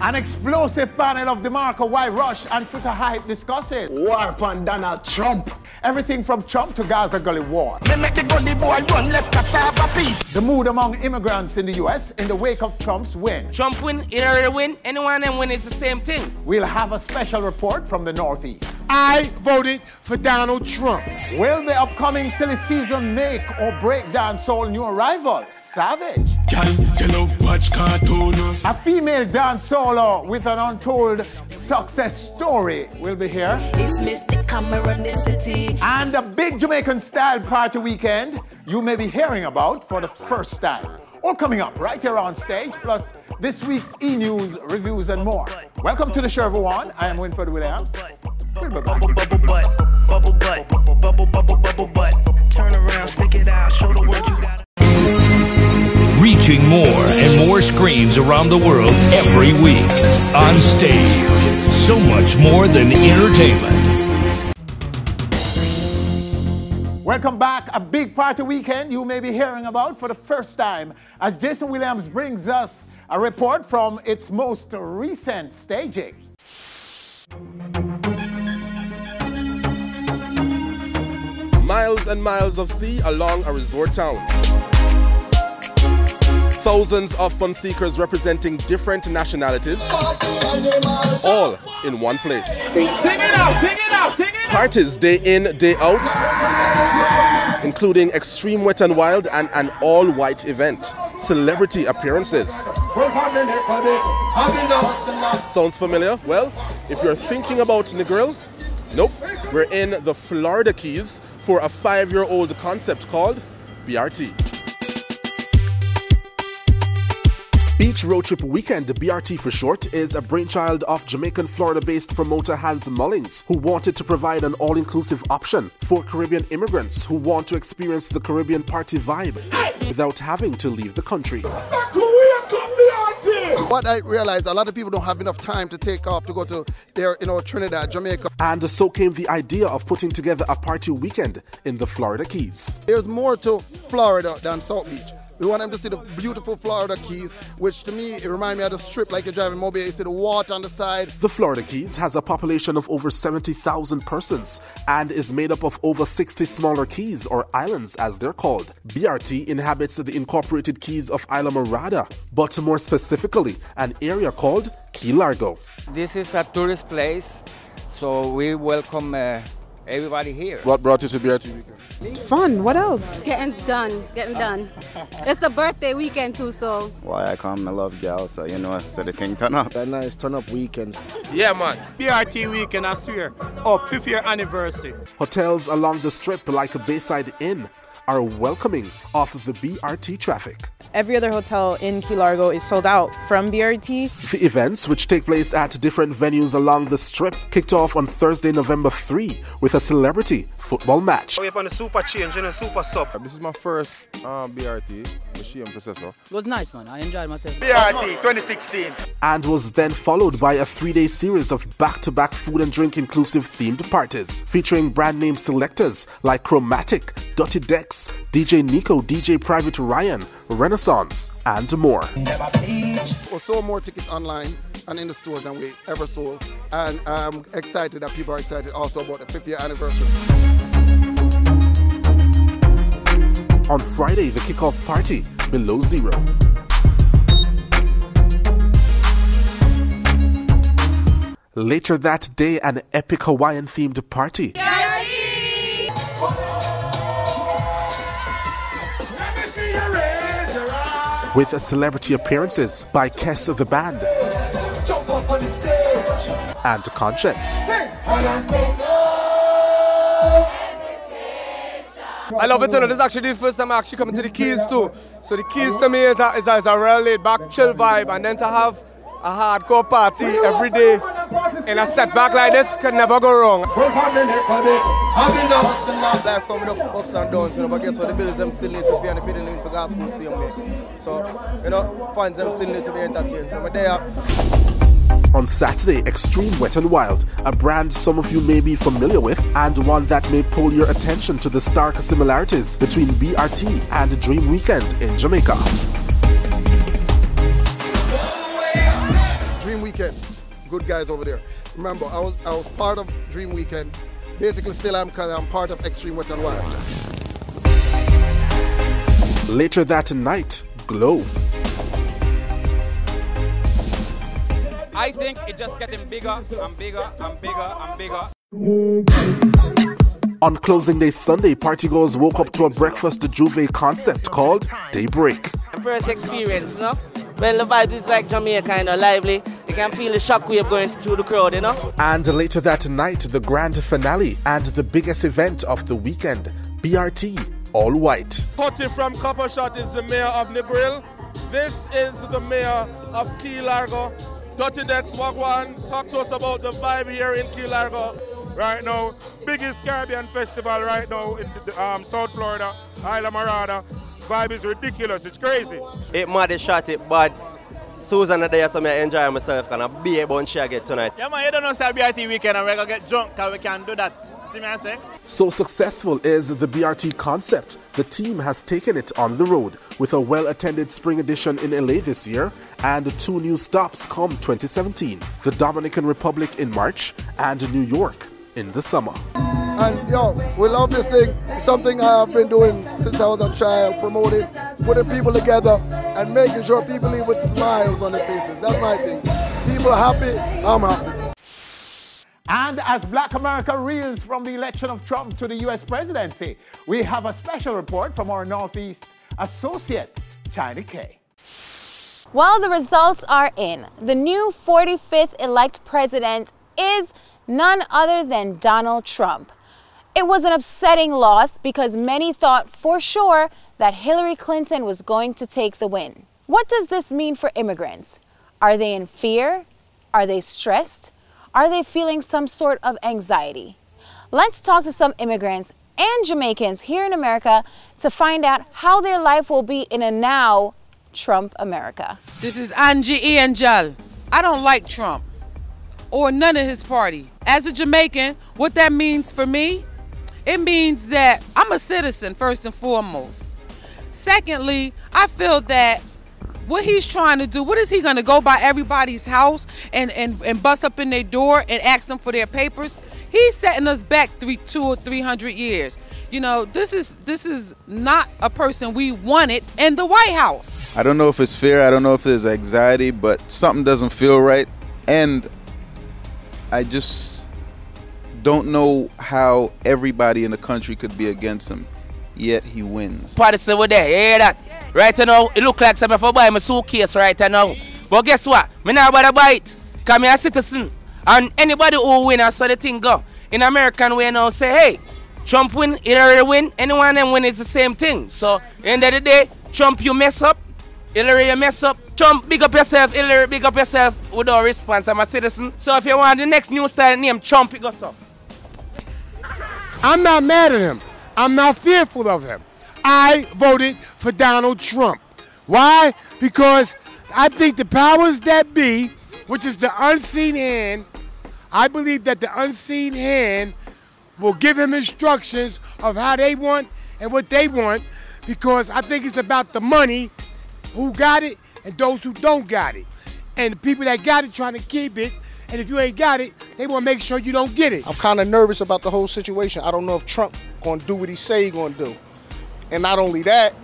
An explosive panel of Demarco, why Rush and Foota hype discusses. War upon Donald Trump. Everything from Trump to Gaza Gully War. They make the gully boy run left cassava piece. The mood among immigrants in the US in the wake of Trump's win. Trump win, Hillary win, anyone and win is the same thing. We'll have a special report from the Northeast. I voted for Donald Trump. Will the upcoming silly season make or break dancehall new arrival? Savage. A female dancehaller with an untold success story will be here. It's Mr. Cameron, the city. And a big Jamaican style party weekend you may be hearing about for the first time. All coming up right here on stage, plus this week's e-news, reviews, and more. Welcome to the show, everyone. I am Winford Williams. We'll be back. Bubble butt, bubble butt, bubble butt. Turn around, stick it out, show the world you got. Reaching more and more screens around the world every week. On stage, so much more than entertainment. Welcome back. A big party weekend you may be hearing about for the first time as Jason Williams brings us a report from its most recent staging. Miles and miles of sea along a resort town. Thousands of fun seekers representing different nationalities, all in one place. Parties day in, day out, including extreme wet and wild and an all-white event. Celebrity appearances. Sounds familiar? Well, if you're thinking about Negril, nope. We're in the Florida Keys for a 5-year-old concept called BRT. Beach Road Trip Weekend, BRT for short, is a brainchild of Jamaican, Florida-based promoter Hans Mullings, who wanted to provide an all-inclusive option for Caribbean immigrants who want to experience the Caribbean party vibe without having to leave the country. What I realized, a lot of people don't have enough time to take off to go to their, Trinidad, Jamaica. And so came the idea of putting together a party weekend in the Florida Keys. There's more to Florida than South Beach. We want them to see the beautiful Florida Keys, which to me, it reminds me of the strip like you're driving Mobile. You see the water on the side. The Florida Keys has a population of over 70,000 persons and is made up of over 60 smaller keys, or islands as they're called. BRT inhabits the incorporated keys of Isla Morada, but more specifically, an area called Key Largo. This is a tourist place, so we welcome everybody here. What brought you to BRT weekend? Fun. What else? Getting done. It's the birthday weekend too, so. Why I come, I love girls, so so the thing turn up. A nice turn up weekend. Yeah, man. BRT weekend, I swear. 5th year anniversary. Hotels along the strip like Bayside Inn are welcoming of the BRT traffic. Every other hotel in Key Largo is sold out from BRT. The events, which take place at different venues along the strip, kicked off on Thursday, November 3 with a celebrity football match. We're on the super change and a super sub. This is my first BRT, machine processor. It was nice, man. I enjoyed myself. BRT 2016. And was then followed by a 3-day series of back-to-back food and drink inclusive themed parties, featuring brand name selectors like Chromatic, Dirty Decks, DJ Nico, DJ Private Ryan, Renaissance, and more. We sold more tickets online and in the stores than we ever sold. And I'm excited that people are excited also about the 5th year anniversary. On Friday, the kickoff party, Below Zero. Later that day, an epic Hawaiian-themed party. With celebrity appearances by Kess the Band and KONSHENS. I love it, This is actually the first time I actually come to the Keys too. So the Keys to me is a real laid-back, chill vibe, and then to have a hardcore party every day in a setback like this can never go wrong. Life coming ups and downs, but guess what? The bills them still need to be, and the people need to go to school same way. So, fans them still need to be entertained. So I'm there. On Saturday, Extreme Wet and Wild, a brand some of you may be familiar with, and one that may pull your attention to the stark similarities between BRT and Dream Weekend in Jamaica. Weekend. Good guys over there. Remember, I was part of Dream Weekend. Basically still am because I'm part of Extreme Wet and Wild. Later that night, Glow. I think it's just getting bigger and bigger and bigger and bigger. On closing day Sunday, partygoers woke up to a breakfast Juve concept called Daybreak. First experience, no? Well, the vibe is like Jamaica, kind of lively. You can feel the shockwave going through the crowd, you know? And later that night, the grand finale and the biggest event of the weekend, BRT, all white. Foota from Copper Shot is the mayor of Negril. This is the mayor of Key Largo. Dirty Dex Wagwan, talk to us about the vibe here in Key Largo. Right now, biggest Caribbean festival right now in South Florida, Isla Morada. Vibe is ridiculous, it's crazy. It mad, shot it bad. Susan and there, so I enjoy myself, and a beer bunch I get tonight. Yeah man, you don't know say BRT weekend and we're gonna get drunk because we can do that. See me I say? So successful is the BRT concept, the team has taken it on the road with a well-attended spring edition in LA this year and 2 new stops come 2017, the Dominican Republic in March and New York in the summer. And yo, we love this thing. It's something I've been doing since I was a child, promoting, putting people together and making sure people leave with smiles on their faces. That's my thing. People are happy, I'm happy. And as Black America reels from the election of Trump to the U.S. presidency, we have a special report from our Northeast associate, China K. Well, the results are in. The new 45th elect president is none other than Donald Trump. It was an upsetting loss because many thought for sure that Hillary Clinton was going to take the win. What does this mean for immigrants? Are they in fear? Are they stressed? Are they feeling some sort of anxiety? Let's talk to some immigrants and Jamaicans here in America to find out how their life will be in a now Trump America. This is Angie Angel. I don't like Trump or none of his party. As a Jamaican, what that means for me, it means that I'm a citizen first and foremost. Secondly, I feel that what he's trying to do, what is he going to go by everybody's house and bust up in their door and ask them for their papers? He's setting us back 200 or 300 years. You know, this is not a person we wanted in the White House. I don't know if it's fear, I don't know if there's anxiety, but something doesn't feel right. And I just don't know how everybody in the country could be against him, yet he wins. Partisan over there, you hear that? Yes. Right now, it look like something for buy my suitcase right now. But guess what? Me not about to buy it, because I'm a citizen. And anybody who win, I saw the thing go. In American way now say, hey, Trump win, Hillary win, anyone them win is the same thing. So, end of the day, Trump you mess up, Hillary you mess up. Trump, big up yourself, Hillary, big up yourself without response. I'm a citizen. So if you want the next new style name, Trump, it goes up. I'm not mad at him. I'm not fearful of him. I voted for Donald Trump. Why? Because I think the powers that be, which is the unseen hand, I believe that the unseen hand will give him instructions of how they want and what they want, because I think it's about the money, who got it and those who don't got it. And the people that got it trying to keep it, and if you ain't got it, they want to make sure you don't get it. I'm kind of nervous about the whole situation. I don't know if Trump going to do what he say he going to do. And not only that,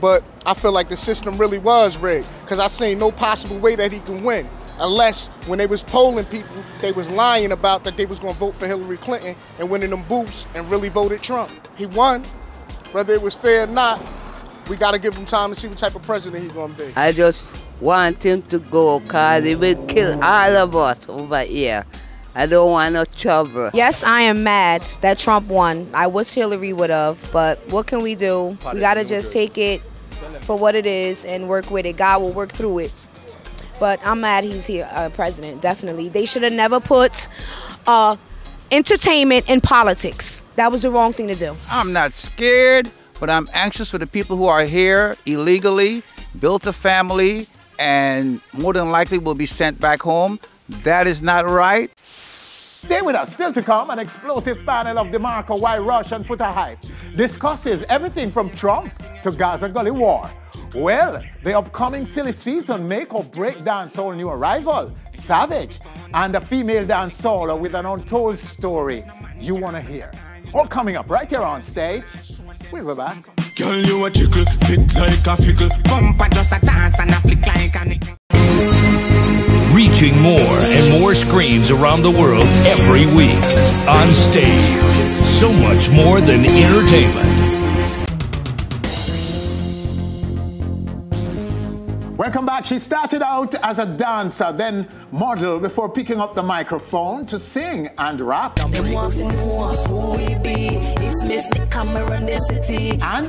but I feel like the system really was rigged, because I seen no possible way that he can win. Unless when they was polling people, they was lying about that they was going to vote for Hillary Clinton and went in them booths and really voted Trump. He won. Whether it was fair or not, we got to give him time to see what type of president he's going to be. I just want him to go because he will kill all of us over here. I don't want no trouble. Yes, I am mad that Trump won. I wish Hillary would have, but what can we do? We got to just take it for what it is and work with it. God will work through it. But I'm mad he's here, president, definitely. They should have never put entertainment in politics. That was the wrong thing to do. I'm not scared, but I'm anxious for the people who are here illegally, built a family, and more than likely will be sent back home. That is not right. Stay with us. Still to come, an explosive panel of Demarco, Why Rush and Foota Hype discusses everything from Trump to Gaza Gully War. Well, the upcoming silly season make or break dancehall new arrival, Savage, and a female dancer with an untold story you want to hear. All coming up right here on stage. We'll be back. Girl, you a tickle, fit like a fickle. Bumper just a dance and a flick like a nickel. Reaching more and more screens around the world every week. On stage, so much more than entertainment. Welcome back. She started out as a dancer, then model before picking up the microphone to sing and rap. And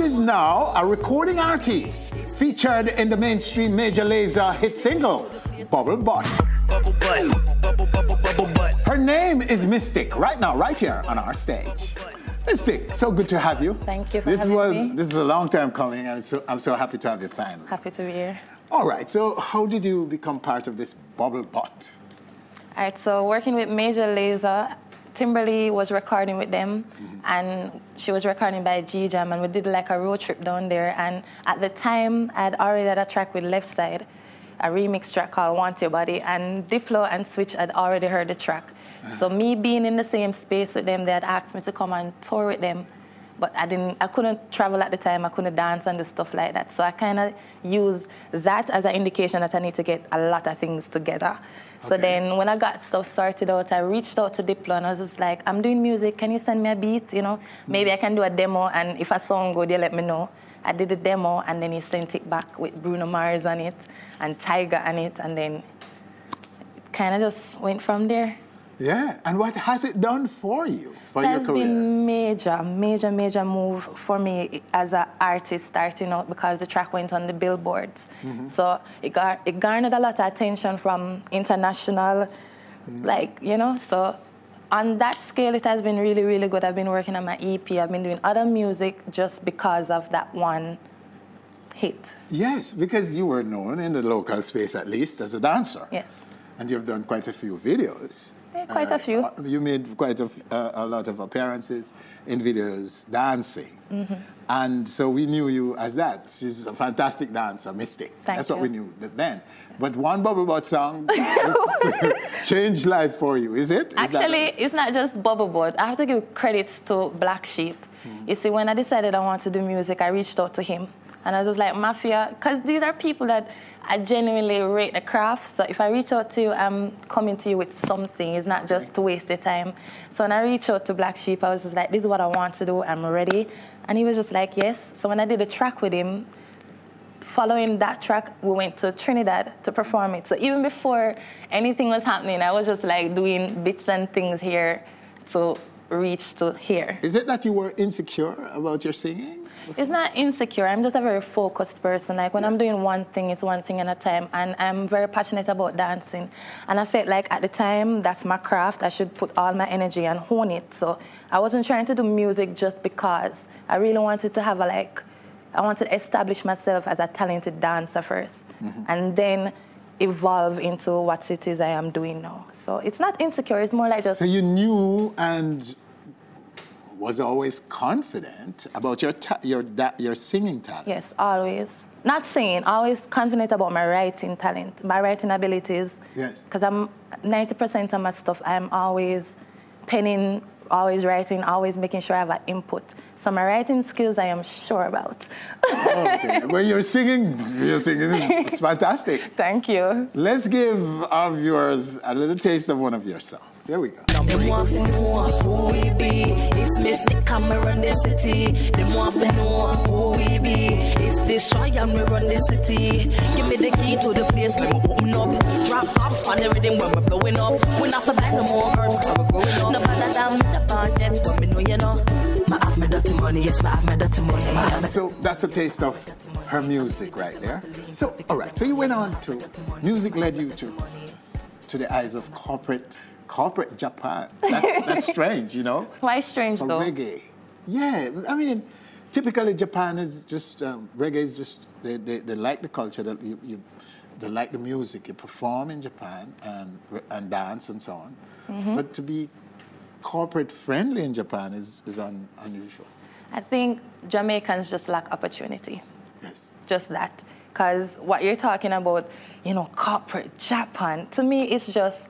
is now a recording artist, featured in the mainstream Major Lazer hit single, Bubble Butt. Her name is Mystic, right now, right here on our stage. Mystic, so good to have you. Thank you for having me. This is a long time coming, and I'm so happy to have you finally. Happy to be here. All right, so how did you become part of this Bubble Butt? All right, so working with Major Lazer, Timberly was recording with them, and she was recording by G-Jam, and we did like a road trip down there. And at the time, I'd already had a track with Left Side, a remix track called Want Your Body, and Diplo and Switch had already heard the track. So me being in the same space with them, they had asked me to come and tour with them. But I couldn't travel at the time, I couldn't dance and do stuff like that. So I kind of used that as an indication that I need to get a lot of things together. So then when I got stuff sorted out, I reached out to Diplo and I was just like, I'm doing music, can you send me a beat, you know? Maybe I can do a demo, and if a song good, you let me know. I did a demo, and then he sent it back with Bruno Mars on it and Tiger on it, and then it kind of just went from there. Yeah, and what has it done for you, for your career? It has been major move for me as an artist starting out, because the track went on the billboards. So it garnered a lot of attention from international, like, you know, so on that scale, it has been really, really good. I've been working on my EP, I've been doing other music just because of that one hit. Yes, because you were known in the local space, at least, as a dancer. Yes. And you've done quite a few videos. Quite a few. You made quite a lot of appearances in videos dancing. And so we knew you as that. She's a fantastic dancer, Mystic. That's what we knew then. But one Bubble Butt song changed life for you, is it? Actually, it's not just Bubble Butt. I have to give credits to Black Sheep. You see, when I decided I wanted to do music, I reached out to him. And I was just like, Mafia, because these are people that I genuinely rate the craft. So if I reach out to you, I'm coming to you with something. It's not just to waste their time. So when I reached out to Black Sheep, I was just like, this is what I want to do. I'm ready. And he was just like, yes. So when I did a track with him, following that track, we went to Trinidad to perform it. So even before anything was happening, I was just like doing bits and things here to reach to here. Is it that you were insecure about your singing? It's not insecure. I'm just a very focused person. Like when I'm doing one thing, it's one thing at a time. And I'm very passionate about dancing. And I felt like at the time, that's my craft. I should put all my energy and hone it. So I wasn't trying to do music just because. I really wanted to have I wanted to establish myself as a talented dancer first. And then evolve into what it is I am doing now. So it's not insecure. It's more like just... So you knew and was always confident about your singing talent. Yes, always. Not singing, always confident about my writing talent, my writing abilities. Yes. Because 90% of my stuff, I'm always penning, always writing, always making sure I have an input. So my writing skills I am sure about. Okay. When you're singing is fantastic. Thank you. Let's give our viewers a little taste of one of your songs. Here we go. Them want to know who we be. It's Mystic Cameron the city. Them want to know who we be. It's this shy and we run the city. Give me the key to the place when we open up. Drop bombs on the rhythm when we're blowing up. We're not for buy no more herbs cause we're growing up. No father than me the band yet, but me know you know. I have my dirty money, yes, I have my dirty money. So that's a taste of her music right there. So, all right, so you went on to, music led you to the eyes of corporate Japan. That's strange, you know? Why strange, though? Reggae. Yeah, I mean, typically Japan is just, reggae is just, they like the culture, that they like the music. You perform in Japan and dance and so on. But to be corporate friendly in Japan is unusual. I think Jamaicans just lack opportunity. Yes. Just that. Because what you're talking about, you know, corporate Japan, to me, it's just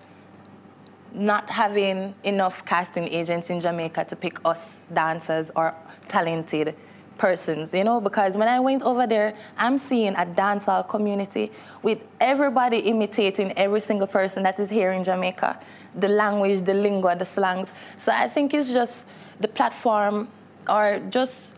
not having enough casting agents in Jamaica to pick us dancers or talented persons, you know, because when I went over there, I'm seeing a dancehall community with everybody imitating every single person that is here in Jamaica, the language, the lingua, the slangs. So I think it's just the platform or just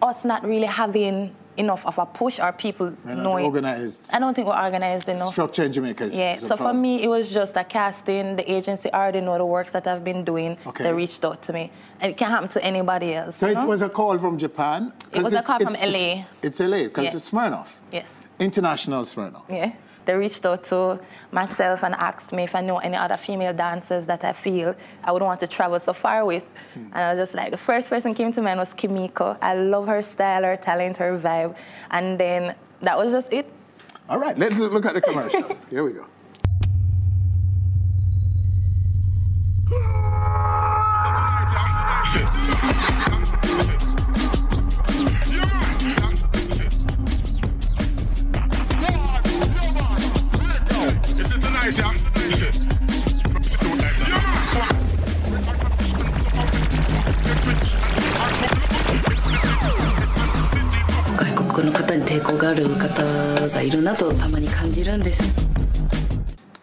us not really having enough of a push or people knowing. Organized. I don't think we're organized enough. Structure in Jamaica is yeah, so for me, it was just a casting. The agency already know the works that I've been doing. Okay. They reached out to me. And it can't happen to anybody else. So it was a call from Japan? It was a call from LA. It's LA, because Yes. it's Smirnoff. Yes. International Smirnoff. Yeah. They reached out to myself and asked me if I know any other female dancers that I feel I would want to travel so far with. And I was just like, the first person came to mind was Kimiko. I love her style, her talent, her vibe. And then that was just it. All right, let's look at the commercial. Here we go.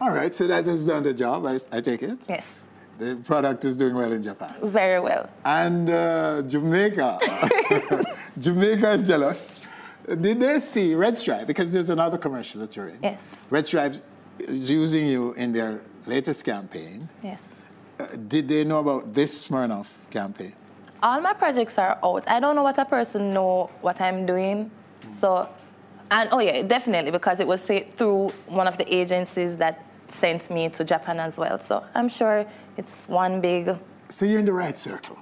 All right, so that has done the job, I take it? Yes. The product is doing well in Japan. Very well. And Jamaica, Jamaica is jealous. Did they see Red Stripe? Because there's another commercial that you're in. Yes. Red Stripe is using you in their latest campaign. Yes. Did they know about this Smirnoff campaign? All my projects are out. I don't know what a person know what I'm doing. So, and oh yeah, definitely, because it was through one of the agencies that sent me to Japan as well. So I'm sure it's one big... So you're in the right circle?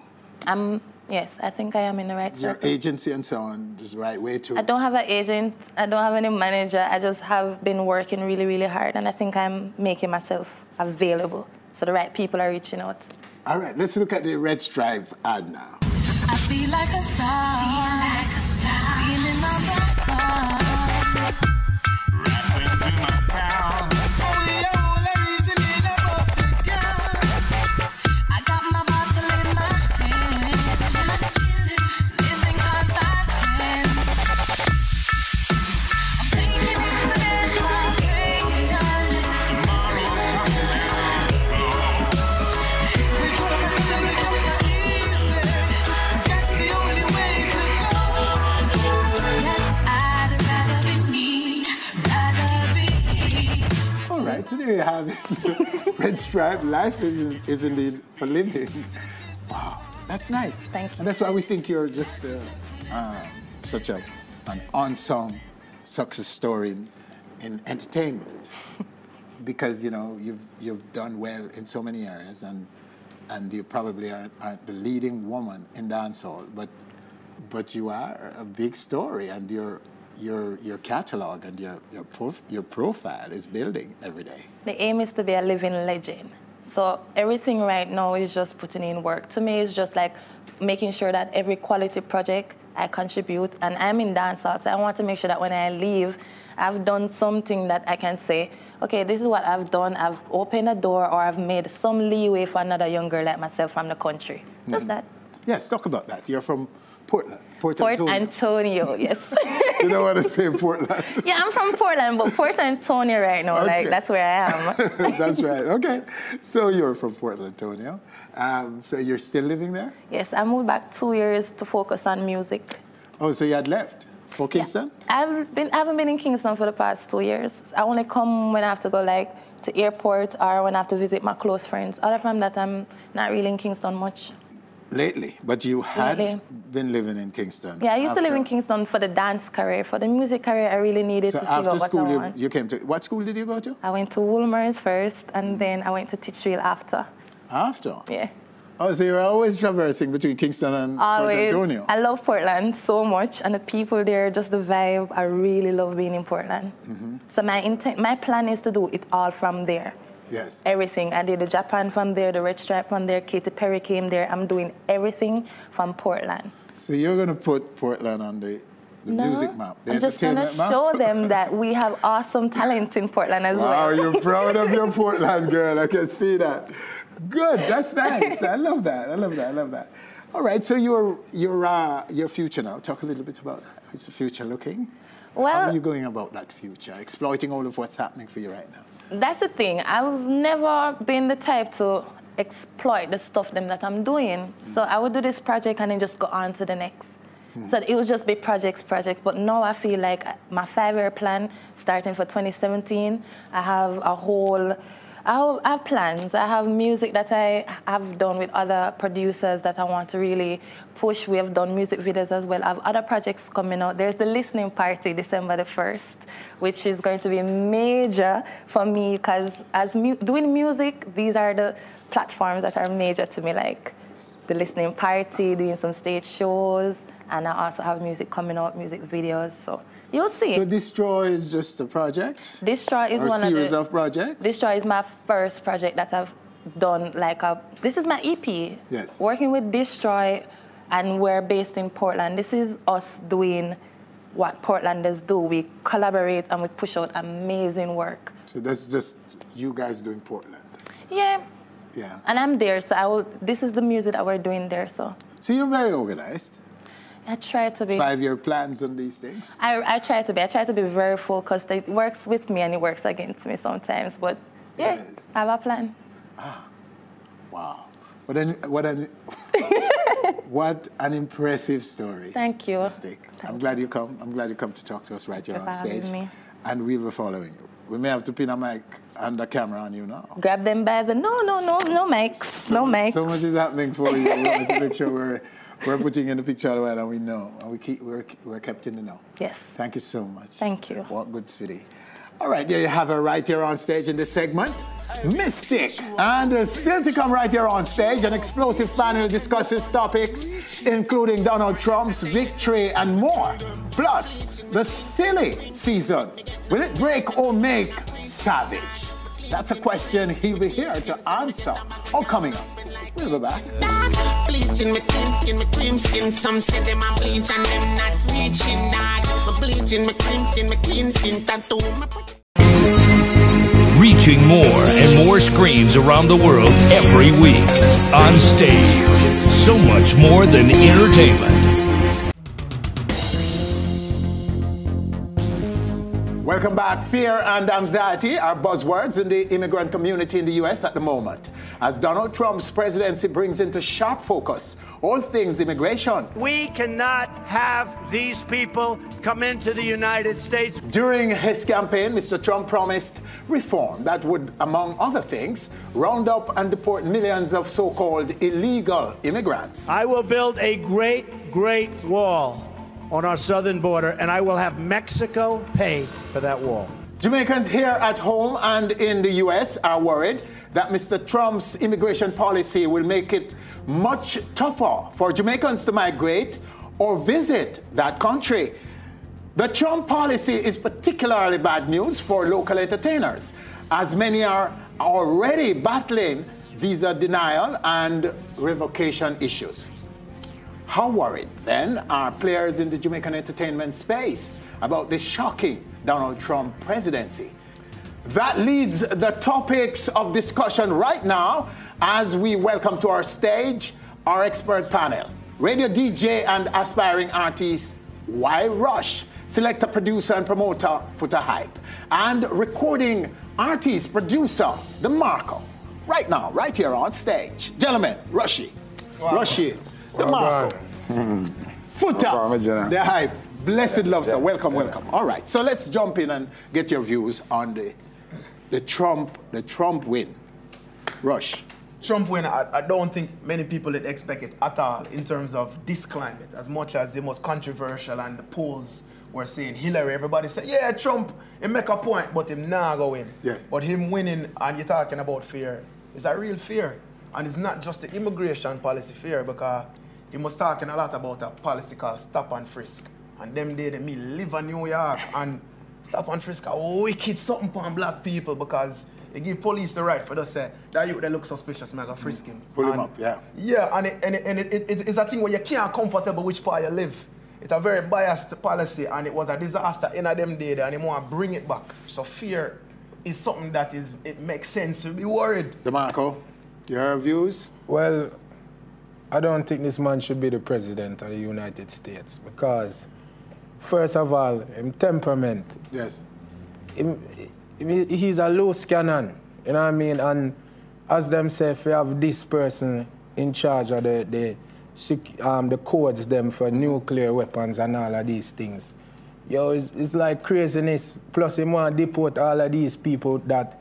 Yes, I think I am in the right circle. Your agency and so on is the right way to... I don't have an agent. I don't have any manager. I just have been working really, really hard, and I think I'm making myself available. So the right people are reaching out. All right, let's look at the Red Stripe ad now. I feel like a star. Feeling my back. Rapping to my crowd. Oh, yo, ladies and girls. I got my bottle in my hand. Just chilling, living cause I can. I'm taking it to this location. Tomorrow, that's the only way to go. Yes, I'd rather be me, rather be he. All right, so there you have it. Red Stripe, life is indeed for living. Wow, that's nice. Thank you. And that's why we think you're just such an unsung success story in entertainment. Because, you know, you've done well in so many areas, and you probably aren't the leading woman in dancehall, but you are a big story, and your catalog and your profile is building every day. The aim is to be a living legend. So everything right now is just putting in work. To me, it's just like making sure that every quality project I contribute, and I'm in dancehall, so I want to make sure that when I leave, I've done something that I can say, okay, this is what I've done. I've opened a door, or I've made some leeway for another young girl like myself from the country. Just that. Yes, talk about that. You're from Portland. Port Antonio, yes. You don't want to say Portland. Yeah, I'm from Portland, but Port Antonio right now, Okay. like, that's where I am. That's right. Okay. So you're from Port Antonio. So you're still living there? Yes, I moved back 2 years to focus on music. Oh, so you had left for Kingston? I haven't been in Kingston for the past 2 years. I only come when I have to go like to airport or when I have to visit my close friends. Other than that, I'm not really in Kingston much. Lately, but you had been living in Kingston. Yeah, I used to live in Kingston for the dance career. For the music career, I really needed to figure out what I school, want. you came to, what school did you go to? I went to Woolmer's first, and then I went to Titchfield after. After? Yeah. Oh, so you're always traversing between Kingston and Always. Port Antonio. I love Portland so much, and the people there, just the vibe. I really love being in Portland. So my plan is to do it all from there. Yes. Everything. I did the Japan from there, the Red Stripe from there, Katy Perry came there. I'm doing everything from Portland. So you're going to put Portland on the The music map, the I'm just going to entertainment map. show them that we have awesome talent in Portland as well. Wow, you're proud of your Portland girl. I can see that. Good, that's nice. I love that. I love that. I love that. All right, so your future now. Talk a little bit about that. How's the future looking? Well, how are you going about that future, exploiting all of what's happening for you right now? That's the thing. I've never been the type to exploit the stuff that I'm doing. So I would do this project and then just go on to the next. So it would just be projects. But now I feel like my 5-year plan, starting for 2017, I have I have plans. I have music that I have done with other producers that I want to really push. We have done music videos as well. I have other projects coming out. There's the listening party, December the 1st, which is going to be major for me because as doing music, these are the platforms that are major to me, like the listening party, doing some stage shows, and I also have music coming out, music videos, so you'll see. So Destroy is just a project? Destroy is one of the... series of projects? Destroy is my first project that I've done, this is my EP. Yes. Working with Destroy, and we're based in Portland. This is us doing what Portlanders do. We collaborate and we push out amazing work. So that's just you guys doing Portland? Yeah. Yeah. And I'm there, so this is the music that we're doing there, so. So you're very organized. I try to be. 5-year plans on these things? I try to be. I try to be very focused. It works with me and it works against me sometimes, but yeah, I have a plan. Ah, wow. What an impressive story. Thank you. I'm glad you come. I'm glad you come to talk to us right here on stage. Me. And we'll be following you. We may have to pin a mic and a camera on you now. Grab them by the... No mics. No mics. So much is happening for you. We want to make sure we're putting in the picture all the while and we know. And we're kept in the know. Yes. Thank you so much. Thank you. What good, sweetie. All right, there you have her right here on stage in this segment. Mystic. And still to come right here on stage, an explosive panel discusses topics including Donald Trump's victory and more. Plus, the silly season. Will it break or make Savage? That's a question he'll be here to answer. All coming up. We'll be back. Bleaching my cream skin. Some say them a bleach and them not reaching that. Bleaching my clean skin tattoo. Reaching more and more screens around the world every week. On stage. So much more than entertainment. Welcome back. Fear and anxiety are buzzwords in the immigrant community in the U.S. at the moment, as Donald Trump's presidency brings into sharp focus all things immigration. We cannot have these people come into the United States. During his campaign, Mr. Trump promised reform that would, among other things, round up and deport millions of so-called illegal immigrants. I will build a great wall on our southern border, and I will have Mexico pay for that wall. Jamaicans here at home and in the U.S. are worried that Mr. Trump's immigration policy will make it much tougher for Jamaicans to migrate or visit that country. The Trump policy is particularly bad news for local entertainers, as many are already battling visa denial and revocation issues. How worried, then, are players in the Jamaican entertainment space about this shocking Donald Trump presidency? That leads the topics of discussion right now as we welcome to our stage our expert panel. Radio DJ and aspiring artist Y Rush, selector, producer and promoter Foota Hype, and recording artist, producer Demarco. Right now, right here on stage. Gentlemen, Rushy. Rushy. Demarco. Foota, the Hype, blessed love star. Welcome, welcome. All right, so let's jump in and get your views on the Trump win. Rush. Trump win, I don't think many people would expect it at all in terms of this climate, as much as the most controversial and the polls were saying Hillary. Everybody said, yeah, Trump, he make a point, but him nah go win. Yes. But him winning, and you're talking about fear, it's a real fear. And it's not just the immigration policy fear, because he was talking a lot about a policy called stop and frisk. And them day, me live in New York, and stop and frisk are wicked something for black people, because they give police the right for to say, that youth, they look suspicious, I'm going to frisk him. Pull him up, yeah. Yeah, and it's a thing where you can't comfortable which part you live. It's a very biased policy, and it was a disaster in them day, and they want to bring it back. So fear is something that it makes sense to be worried. Demarco, your views? Well, I don't think this man should be the president of the United States because, first of all, his temperament. Yes. He's a loose cannon, you know what I mean? And as them say, if you have this person in charge of the codes them for nuclear weapons and all of these things, yo, it's like craziness. Plus, he want to deport all of these people that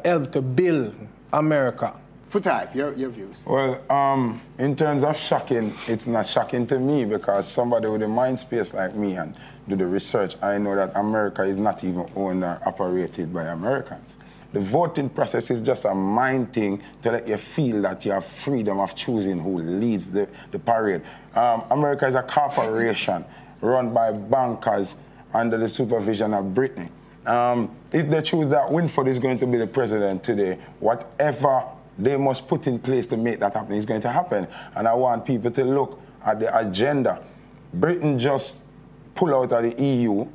help to build America. Foota, your views? Well, in terms of shocking, it's not shocking to me because somebody with a mind space like me and do the research, I know that America is not even owned or operated by Americans. The voting process is just a mind thing to let you feel that you have freedom of choosing who leads the parade. America is a corporation run by bankers under the supervision of Britain. If they choose that WINFORD is going to be the president today, whatever they must put in place to make that happen is going to happen. And I want people to look at the agenda. Britain just pull out of the EU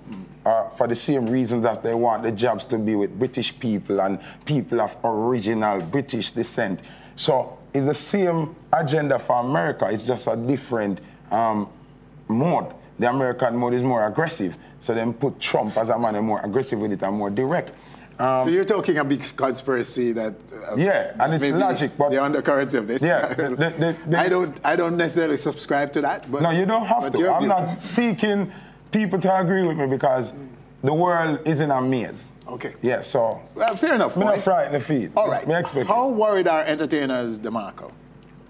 for the same reason that they want the jobs to be with British people and people of original British descent. So it's the same agenda for America. It's just a different mode. The American mode is more aggressive. So then put Trump as a man and more aggressive with it and more direct. So you're talking a big conspiracy that yeah, and it's logic, but the undercurrents of this. Yeah, I don't necessarily subscribe to that. But no, you don't have to. I'm not seeking people to agree with me because the world is in a maze. Okay. Yeah, so well, fair enough. I'm not frightened the feet. All right. How worried are entertainers, Demarco?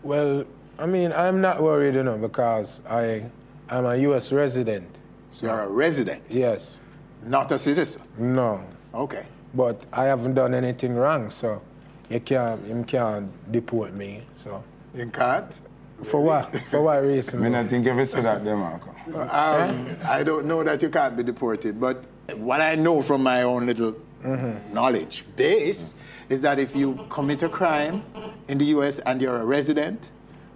Well, I mean, I'm not worried, you know, because I'm a U.S. resident. So you're a resident? Yes. Not a citizen? No. Okay. But I haven't done anything wrong, so you can't deport me. So. You can't? For what? For what reason? I mean, I think if it's for that, Demarco. I don't know that you can't be deported, but what I know from my own little knowledge base is that if you commit a crime in the U.S. and you're a resident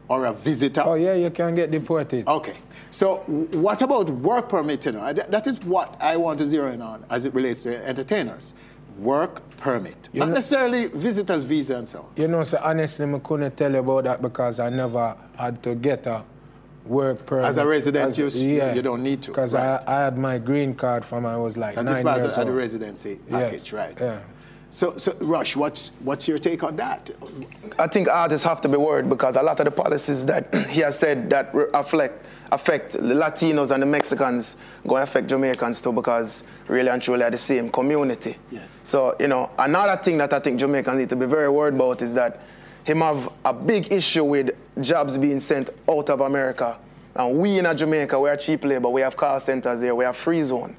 or a visitor... Oh, yeah, you can get deported. Okay. So what about work permit? You know, that is what I want to zero in on as it relates to entertainers. Work permit. Not necessarily visitor's visa and so on. You know, so honestly, I couldn't tell you about that because I never had to get a work permit. As a resident, you don't need to. Because I had my green card from I was like 9 years old. And this part of the residency package, right? Yeah. So Rush, what's your take on that? I think artists have to be worried because a lot of the policies that he has said that affect the Latinos and the Mexicans going to affect Jamaicans too because really and truly are the same community. Yes. So, you know, another thing that I think Jamaicans need to be very worried about is that him have a big issue with jobs being sent out of America. And we in Jamaica, we are cheap labor, we have call centers here, we have free zone.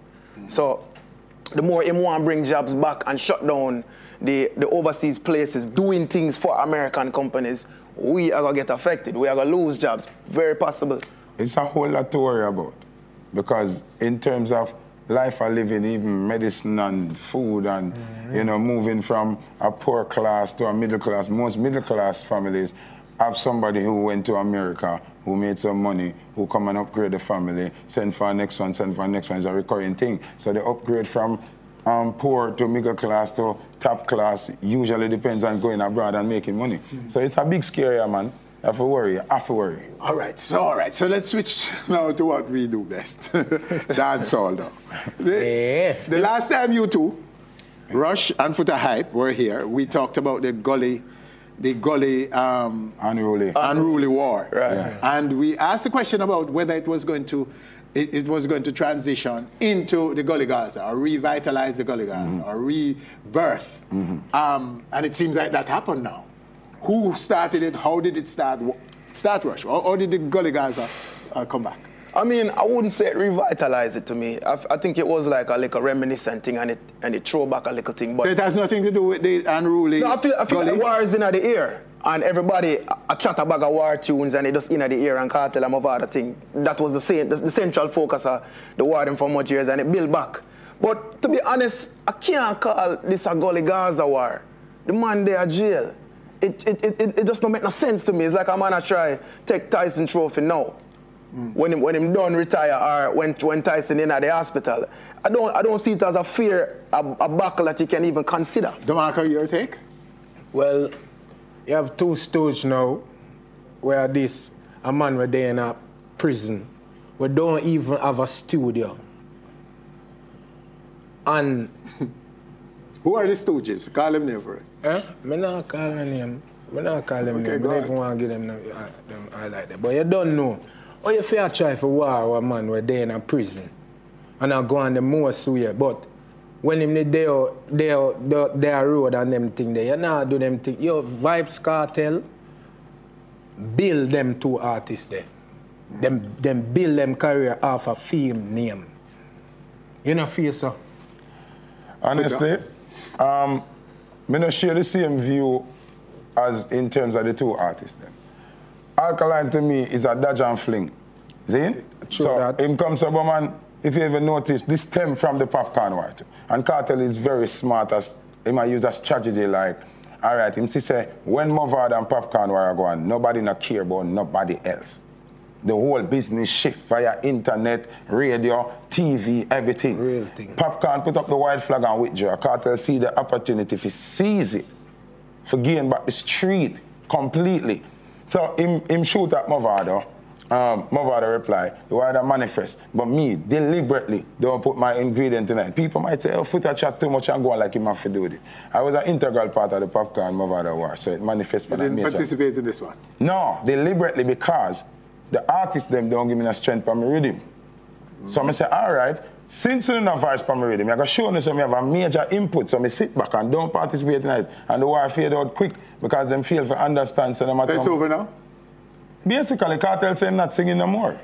So the more him want to bring jobs back and shut down the overseas places doing things for American companies, we are going to get affected. We are going to lose jobs. Very possible. It's a whole lot to worry about because in terms of life of living, even medicine and food and, you know, moving from a poor class to a middle class, most middle class families have somebody who went to America, who made some money, who come and upgrade the family, send for the next one, send for the next one. It's a recurring thing. So the upgrade from poor to middle class to top class usually depends on going abroad and making money. So it's a big scare, man. You have to worry. You have to worry. All right. So let's switch now to what we do best. Dancehall now. The last time you two, Rush and Foota Hype, were here, we talked about the gully unruly war. Right. Yeah. And we asked the question about whether it was going to transition into the Gully Gaza or revitalize the Gully Gaza or rebirth. And it seems like that happened now. Who started it? How did it start, Rush? Or did the Gully Gaza come back? I mean, I wouldn't say it revitalized it to me. I think it was like a reminiscent thing and it throw back a little thing. But so it has nothing to do with the unruly. No, I feel like war is in the air. And everybody a chat about war tunes and they just in the ear and can't tell them about the thing. That was the central focus of the war them for much years and it built back. But to be honest, I can't call this a Gully Gaza war. The man there in jail. It just don't make no sense to me. It's like a man I try take Tyson trophy now. when him done retire or when Tyson in at the hospital. I don't see it as a fear, a buckle that you can even consider. Demarco, your take? Well, you have two stooges now where a man were there in a prison. We don't even have a studio. And who are the stooges? Call them name for us. Eh? Me not call them name. Me not call them name. I don't even want to give them highlight them. But you don't know. How you feel try for war with a man were there in a prison and I go on the most way. But when him they road and them thing there, you not do them thing. Yo, Vybz Kartel build them two artists there. Them build them career off a film name. You know feel so? Honestly, I don't share the same view as in terms of the two artists then. Alkaline to me is a dodge and fling. See? So him comes up, man, if you ever notice, this stem from the popcorn war too. And Kartel is very smart as he might use a strategy like, all right, him say, when Mavard and popcorn war go on, nobody not care about nobody else. The whole business shift via internet, radio, TV, everything. Real thing. Popcorn put up the white flag and withdraw. Kartel see the opportunity, if he sees it, for gain back the street completely. So him shoot at Mavado. Mavado reply, the wider manifest. But me, deliberately, don't put my ingredient in it. People might say, oh, Foota chat too much and go on like him have to do it. I was an integral part of the popcorn Mavado war, so it manifests. You didn't participate in this one? No, deliberately, because the artists them don't give me the strength for my rhythm. So I say, all right, since you don't have voice for my rhythm, I'm going to show you some have a major input, so I sit back and don't participate in it. And the war fade out quick because them fail to understand. So it's over now? Basically, Kartel say I'm not singing no more.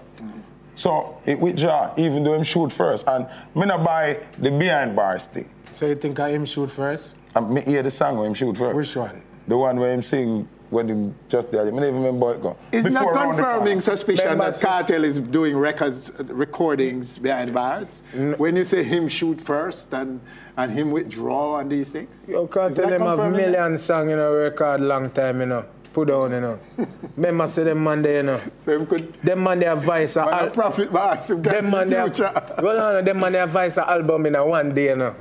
So it withdraw, even though him shoot first. And me not buy the behind bars thing. So you think I him shoot first? I hear the song where him shoot first. Which one? The one where him sing when him just there. I don't even remember how it go. Isn't that confirming suspicion that Kartel is doing recordings behind bars? When you say him shoot first and him withdraw and these things? Yo, Kartel them have million songs in a record long time, you know. Put down, you know. Remember say them man there, you know. So him could... Them man they have voice a profit bars, them man they have voice a album in a one day, you know.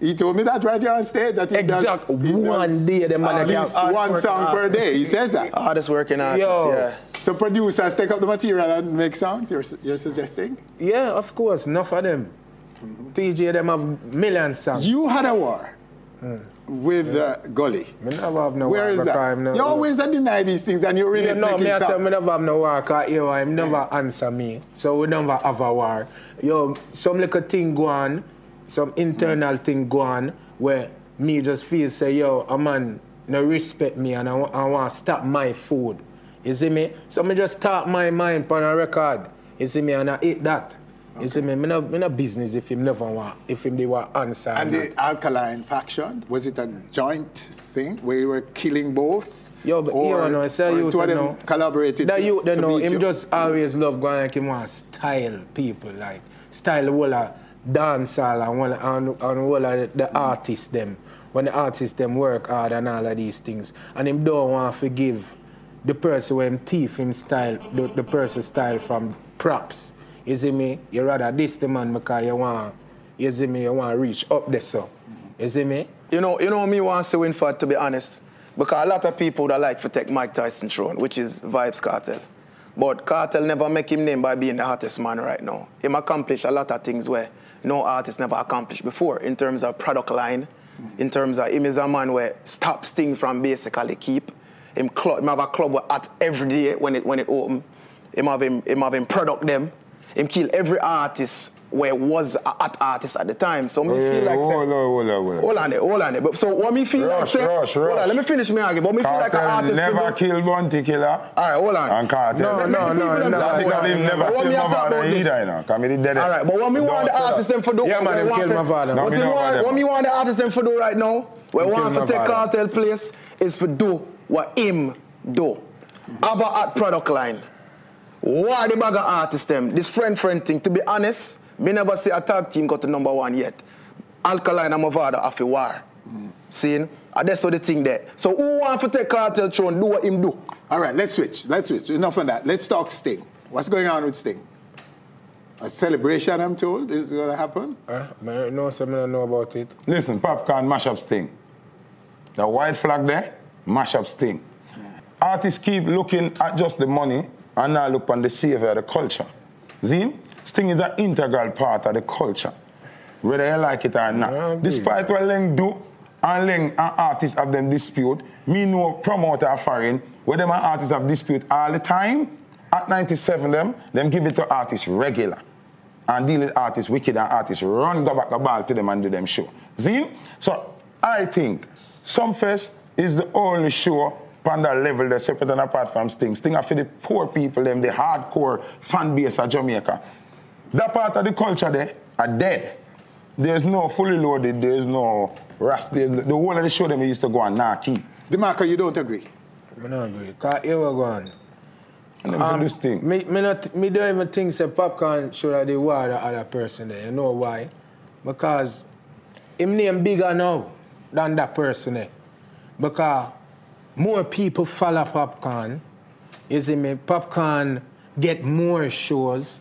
He told me that right here on stage. That he does one day, the man at least one song per day. He says that. Hardest working artist, yeah. So producers take up the material and make sounds, you're suggesting? Yeah, of course. Enough of them. TJ, them have millions songs. You had a war with Gully. Me never have no Where war. is that? You always deny these things and you really no, making me I say sound. me never have no war because him never answer me. So we never have a war. Yo, some little thing go on, some internal thing go on where me just feel say, yo, a man no respect me and I want to stop my food. You see me? So me just talk my mind on a record. You see me? And I eat that. Okay. You see me? Me no business if him never want, if him they want answer. And the Alkaline faction, was it a joint thing where you were killing both? Yo, but you know, say you two of them collaborated that you to know, beat him you? just always love going like him want to style people, like style the whole of dancehall and all of the artists them. When the artists them work hard and all of these things. And him don't want to forgive the person when him thief him style, the person style from props. You see me? You rather diss the man because you want, you see me, you want to reach up there, so. You see me? You know me want to say WINFORD, to be honest. Because a lot of people that like to take Mike Tyson's throne, which is Vybz Kartel. But Kartel never make him name by being the hottest man right now. Him accomplish a lot of things where no artist never accomplished before in terms of product line, in terms of him is a man where stop Sting from basically keep. Him have a club at every day when it open. Him have him product them. Him kill every artist where was a hot artist at the time. So me feel like hold on there. But so what me feel like Rush. Hold on, let me finish me argument. But me feel like an artist never kill Bounty Killer. All right, hold on. And Kartel. No. Never kill my father either, you know. Come in dead. All right, but what me want the artist them for do? Yeah, man, kill my father. What me want the artist them for do right now? What want to take Kartel place is for do what him do. Have a hot product line. Why the bag of artists them? This friend thing, to be honest, me never see a tag team got to #1 yet. Alkaline and Mavado have a war. Seeing? And that's the thing there. So who want to take Kartel throne, do what him do? All right, let's switch. Enough of that. Let's talk Sting. What's going on with Sting? A celebration, I'm told, is going to happen? No, sir, I don't know about it. Listen, Popcorn mash up Sting. The white flag there, mash up Sting. Artists keep looking at just the money and now look on the savior of the culture. See? Sting is an integral part of the culture, whether you like it or not. Despite what Leng do, and Leng and artists have them dispute, me know promoter foreign, where them and artists have dispute all the time. At 97 them give it to artists regular. And deal with artists wicked and artists run go back the ball to them and do them show. See? So I think Sumfest is the only show on that level that's separate and apart from Sting. Sting are for the poor people, them, the hardcore fan base of Jamaica. That part of the culture there are dead. There's no fully loaded, there's no rust. The whole of the show them used to go on now keep. Demarco, you don't agree? I don't agree. Because here we're going. This thing. Me don't even think say Popcorn should have the war the other person there. You know why? Because him name bigger now than that person there. Because more people follow Popcorn. You see me? Popcorn get more shows.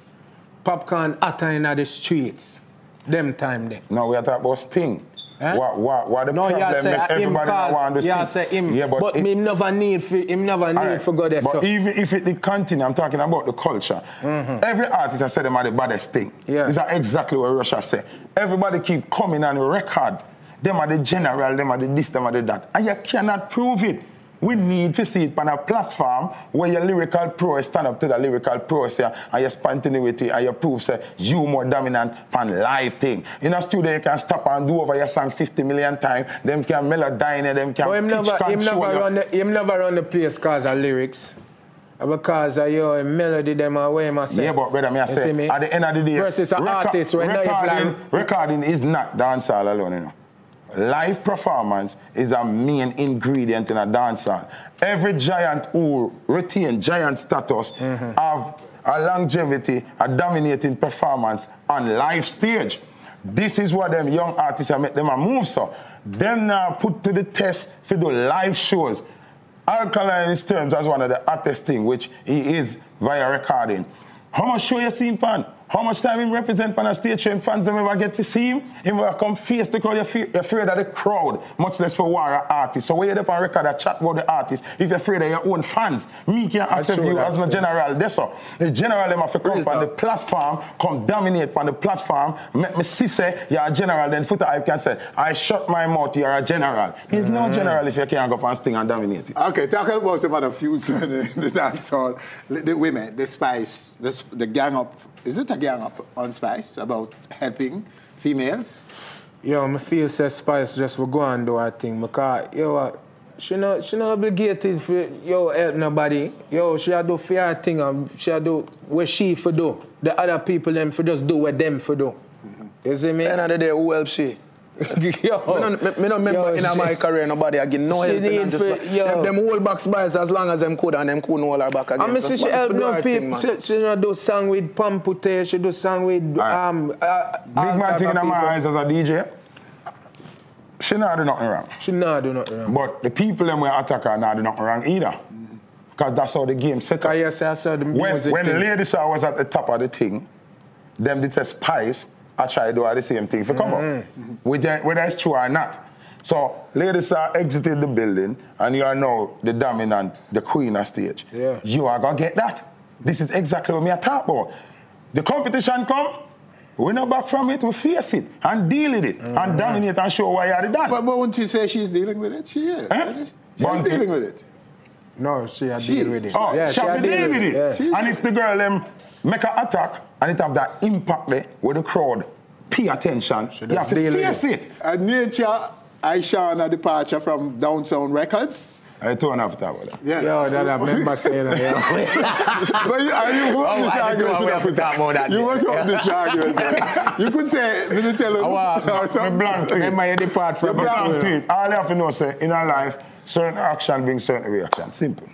Popcorn hotter in the streets. Them time there. No, we are talking about Sting. Eh? What the problem make everybody not want to yeah, say him. Yeah, but him never need for go there. But so. even if it continue, I'm talking about the culture. Every artist has said them are the baddest thing. Yeah. This is exactly what Russia say. Everybody keep coming and record. Them are the general, them are the this, them are the that. And you cannot prove it. We need to see it on a platform where your lyrical prowess stand up to the lyrical prowess and your spontaneity and your proof say you more dominant on live thing. In a studio you can stop and do over your song 50 million times. Them can melodine, them can him never run the place because of lyrics. Because of your melody them away myself. Yeah, but brother, I say at the end of the day, versus an artist recording is not dancehall alone, you know. Live performance is a main ingredient in a dancehall. Every giant who retain giant status have a longevity, a dominating performance on live stage. This is what them young artists have made them a move so. Them now put to the test for the live shows. Alkaline terms as one of the hottest things, which he is via recording. How much show you seen, Pan? How much time him represent on a stage show, fans them ever get to see him? Him ever come face the crowd, you're afraid of the crowd, much less for war artists. So when you're up on record and chat about the artist, if you're afraid of your own fans, me can't accept you as a general. That's so. The general them have to come on the platform, come dominate on the platform, make me see say you're a general, then Foota I can say, I shut my mouth, you're a general. There's no general if you can't go up and sting and dominate it. Okay, talk about some other feuds in the dance hall. The women, the Spice, the gang up. Is it a gang up on Spice about helping females? Yo, I feel say Spice just will go and do her thing because, yo, she not obligated for, help nobody. Yo, she do for her thing and she do what she for do. The other people them for just do what them for do. You see me? End of the day, who help she? Me don't remember in my career nobody again no help and just them hold back Spice as long as them could and them couldn't hold her back again. I mean, she help no people. She do song with Pampute, she do song with big man thing in my eyes as a DJ. She not do nothing wrong. She not do nothing wrong. But the people them will attack her not do nothing wrong either. Because that's how the game set up. Yes, I saw the music when Ladies was at the top of the thing, them did a Spice. I try to do the same thing for come up, whether it's true or not. So, Ladies exited the building, and you are now the dominant, the queen of stage. Yeah. You are going to get that. This is exactly what I talk about. The competition come, we not back from it, we face it, and deal with it, and dominate and show why you are the done. But won't she say she's dealing with it? She is. She's dealing with it. No, she is dealing with it. Oh, yeah, she has dealing with it. Yeah. And if the girl make an attack, and it have that impact there with the crowd, pay attention, you have to face it. Nature, Aisha departure from Down Sound Records. I don't have to talk about that. Yes. Yo, that I remember saying that. But you want this argument? You want this argument? You could say, did you tell him? Or something? Blank tweet. Remember you depart from blank tweet. All you have to know, say, in our life, certain action brings certain reaction. Simple.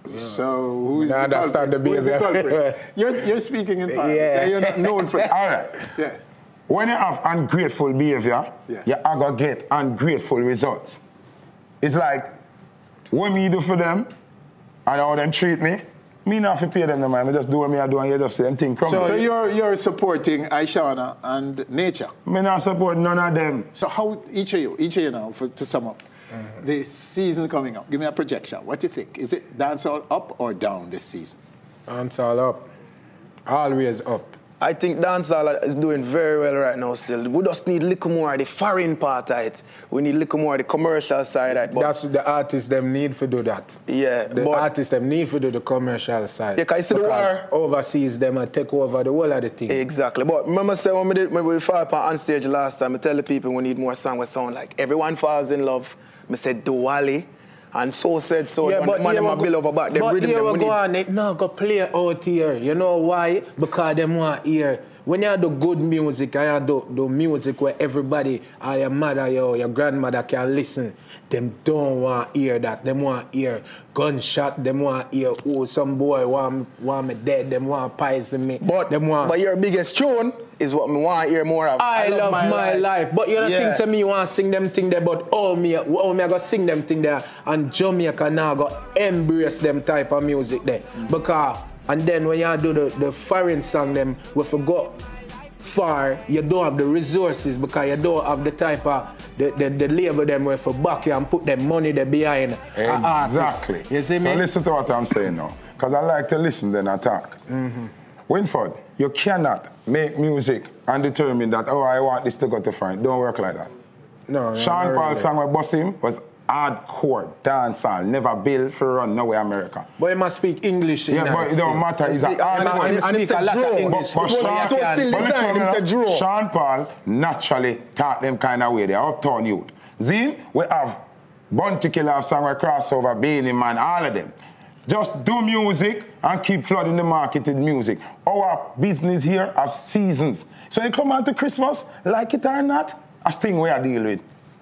So who's the culprit? You're speaking in part. Yeah. You're not known for that. All right. Yeah. When you have ungrateful behavior, you're going to get ungrateful results. It's like, what me do for them and how them treat me, Me not have to pay them no man. I just do what I do and you just say them thing come. So you're supporting Ishana and Nature? Me not support none of them. So how, each of you now, to sum up, the season coming up, give me a projection. What do you think? Is it dancehall up or down this season? Dancehall up. Always up. I think dancehall is doing very well right now still. We just need a little more of the foreign part of it. We need a little more of the commercial side of it. That's what the artists them need to do that. Yeah. The artists them need to do the commercial side. Yeah, because the war overseas them and take over the whole of the thing. Exactly. But remember say when we fought on stage last time, I tell the people we need more songs that sound like Everyone Falls in Love. I said Duwali. And So Said So. Yeah, but man, them a bill over back. Them rhythm them. Go on, they not go play out here. You know why? Because them want hear. When you do good music and you do music where everybody, your mother, your grandmother can listen, them don't want to hear that. Them want to hear gunshot. Them want to hear, oh, some boy want me dead. Them want to poison me. But your biggest tune is what me want to hear more of. I love my life. But you don't think to me want to sing them thing there, but me I go sing them thing there, and Jamaica now go embrace them type of music there. Because and then when you do the foreign song them, we forgot far, you don't have the resources because you don't have the type of the label them where for back you and put them money there behind. Exactly. You see me? So listen to what I'm saying now. Because I like to listen then I talk. Winford, you cannot make music and determine that, oh, I want this to go to France. Don't work like that. No. Sean Paul's song with Boss him was hardcore dancehall, never built for run nowhere America. But he must speak English. Yeah, but it don't matter. He's a hardcore. And he speak a lot of English. But Sean Paul naturally taught them kind of way. They're uptown youth. Zine, we have Bounty Killer song with crossover, Beanie Man, all of them. Just do music and keep flooding the market with music. Our business here have seasons. So you come out to Christmas, like it or not, a thing we are dealing with.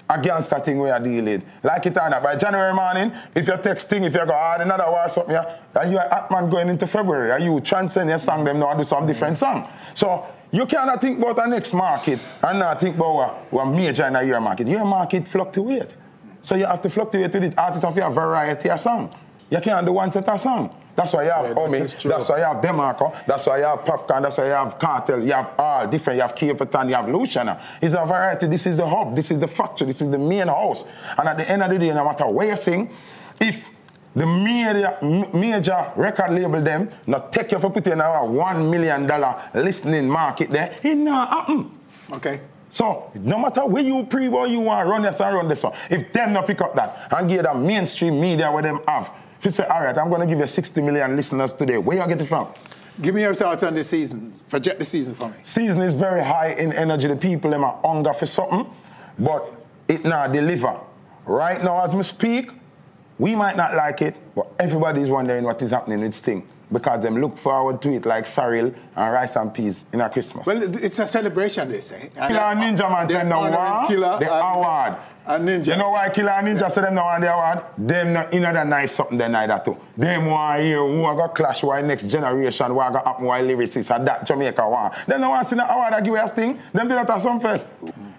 Against that thing we are dealing with. Like it or not, by January morning, if you're texting, if you go hard another war or something, and you're at man going into February, and you transcend your song, them now do some different song. So you cannot think about the next market and not think about what major in your market. Your market fluctuate. So you have to fluctuate with it. Artists have a variety of song. You can't do one set of song. That's why you have that's why you have Demarco, that's why you have Popcorn, that's why you have Cartel, you have all different, you have Capitan, you have Luciana. It's a variety, this is the hub, this is the factory, this is the main house. And at the end of the day, no matter where you sing, if the major record label them not take you for putting in a $1 million listening market there, it not happen. Okay. So, no matter where you or you want to run this and run this on, if them not pick up that and give them mainstream media where them have, if you say, all right, I'm going to give you 60 million listeners today, where you get it from? Give me your thoughts on the season. Project the season for me. Season is very high in energy. The people them are hunger for something, but it not deliver. Right now, as we speak, we might not like it, but everybody is wondering what is happening with Sting. Because them look forward to it like sorrel and rice and peas in a Christmas. Well, it's a celebration, they say. Killer and Ninja man said no one, the award. And Ninja. You know why Killer and Ninja said them no want the award? Them not in the nice something they neither too. Them want hear who are going to clash why next generation, what going to happen why lyricists and that Jamaica want. Them no want to see the award that give us Sting. Them do that at some fest.